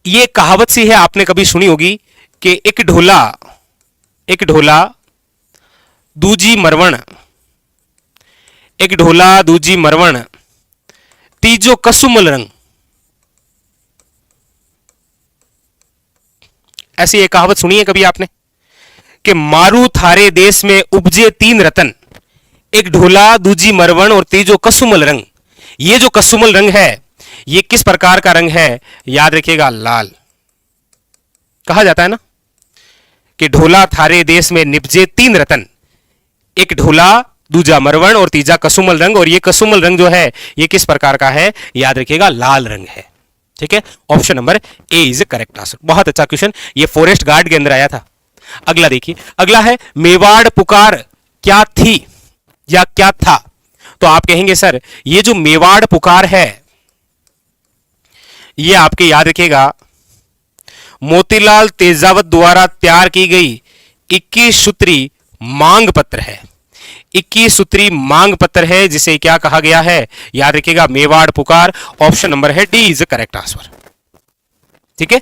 ये कहावत सी है, आपने कभी सुनी होगी कि एक ढोला दूजी मरवण, एक ढोला दूजी मरवण, तीजो कसुमल रंग। ऐसी एक कहावत सुनी है कभी आपने कि मारू थारे देश में उपजे 3 रतन, एक ढोला दूजी मरवण और तीजो कसुमल रंग। ये जो कसुमल रंग है ये किस प्रकार का रंग है? याद रखिएगा, लाल। कहा जाता है ना कि ढोला थारे देश में निपजे 3 रतन, एक ढोला दूजा मरवण और तीजा कसुमल रंग। और ये कसुमल रंग जो है ये किस प्रकार का है? याद रखिएगा, लाल रंग है। ठीक है, option number A is correct answer. बहुत अच्छा क्वेश्चन, ये फॉरेस्ट गार्ड के अंदर आया था। अगला देखिए, अगला है मेवाड़ पुकार क्या थी या क्या था? तो आप कहेंगे सर ये जो मेवाड़ पुकार है ये आपके, याद रखिएगा, मोतीलाल तेजावत द्वारा तैयार की गई 21 सूत्री मांग पत्र है। 21 सूत्री मांग पत्र है जिसे क्या कहा गया है, याद रखिएगा मेवाड़ पुकार। ऑप्शन नंबर है D is the correct answer. ठीक है,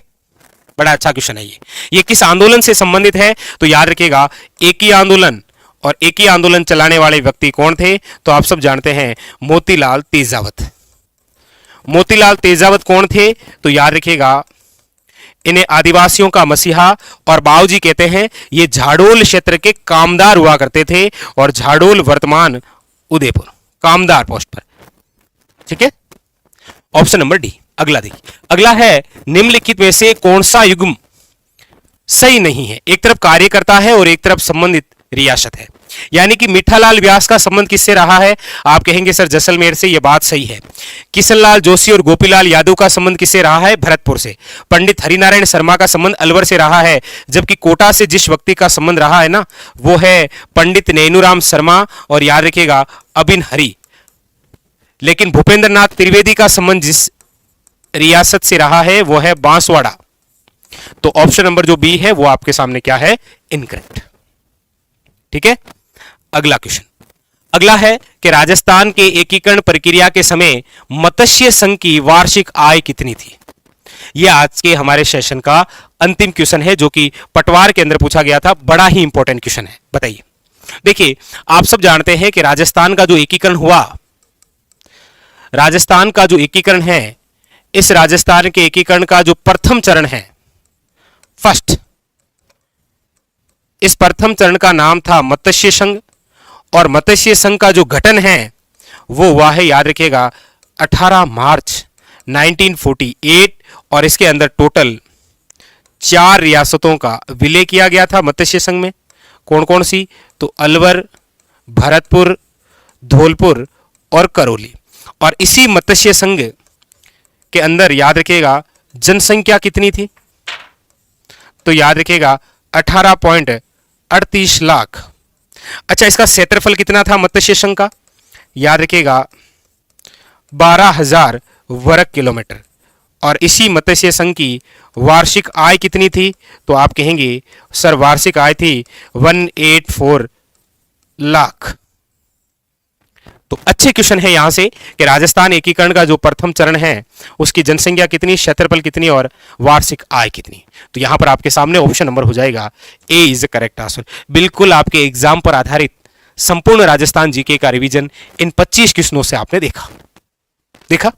बड़ा अच्छा क्वेश्चन है ये किस आंदोलन से संबंधित है, तो याद रखिएगा एक ही आंदोलन, और एक ही आंदोलन चलाने वाले व्यक्ति कौन थे, तो आप सब जानते हैं मोतीलाल तेजावत। मोतीलाल तेजावत कौन थे, तो याद रखिएगा इन्हें आदिवासियों का मसीहा और बाबूजी कहते हैं। ये झाड़ोल क्षेत्र के कामदार हुआ करते थे, और झाड़ोल वर्तमान उदयपुर कामदार पोस्ट पर। ठीक है, ऑप्शन नंबर डी। अगला देखिए, अगला है निम्नलिखित में से कौन सा युग्म सही नहीं है। एक तरफ कार्य करता है और एक तरफ संबंधित रियासत है। यानी कि मीठालाल व्यास का संबंध किससे रहा है, आप कहेंगे सर जैसलमेर से, यह बात सही है। किशनलाल जोशी और गोपीलाल यादव का संबंध किससे रहा है, भरतपुर से। पंडित हरिनारायण शर्मा का संबंध अलवर से रहा है, जबकि कोटा से जिस व्यक्ति का संबंध रहा है ना, वो है पंडित नैनूराम शर्मा, और याद रखिएगा अबिन हरि। लेकिन भूपेंद्र नाथ त्रिवेदी का संबंध जिस रियासत से रहा है वो है बांसवाड़ा। तो ऑप्शन नंबर जो बी है वो आपके सामने क्या है, इनकरेक्ट। ठीक है, अगला क्वेश्चन, अगला है कि राजस्थान के एकीकरण प्रक्रिया के समय मत्स्य संघ की वार्षिक आय कितनी थी। यह आज के हमारे सेशन का अंतिम क्वेश्चन है, जो कि पटवार के अंदर पूछा गया था। बड़ा ही इंपॉर्टेंट क्वेश्चन है, बताइए। देखिए, आप सब जानते हैं कि राजस्थान का जो एकीकरण हुआ, राजस्थान का जो एकीकरण है, इस राजस्थान के एकीकरण का जो प्रथम चरण है, फर्स्ट, इस प्रथम चरण का नाम था मत्स्य संघ, और मत्स्य संघ का जो गठन है वो हुआ है, याद रखिएगा 18 मार्च 1948, और इसके अंदर टोटल 4 रियासतों का विलय किया गया था मत्स्य संघ में। कौन कौन सी, तो अलवर, भरतपुर, धौलपुर और करौली। और इसी मत्स्य संघ के अंदर याद रखिएगा जनसंख्या कितनी थी, तो याद रखिएगा 18.38 लाख। अच्छा, इसका क्षेत्रफल कितना था मत्स्य संघ का, याद रखिएगा 12,000 वर्ग किलोमीटर। और इसी मत्स्य संघ की वार्षिक आय कितनी थी, तो आप कहेंगे सर वार्षिक आय थी 184 लाख। तो अच्छे क्वेश्चन है यहां से कि राजस्थान एकीकरण का जो प्रथम चरण है उसकी जनसंख्या कितनी, क्षेत्रफल कितनी और वार्षिक आय कितनी। तो यहां पर आपके सामने ऑप्शन नंबर हो जाएगा ए इज द करेक्ट आंसर। बिल्कुल आपके एग्जाम पर आधारित संपूर्ण राजस्थान जीके का रिवीजन इन 25 क्वेश्चनों से आपने देखा।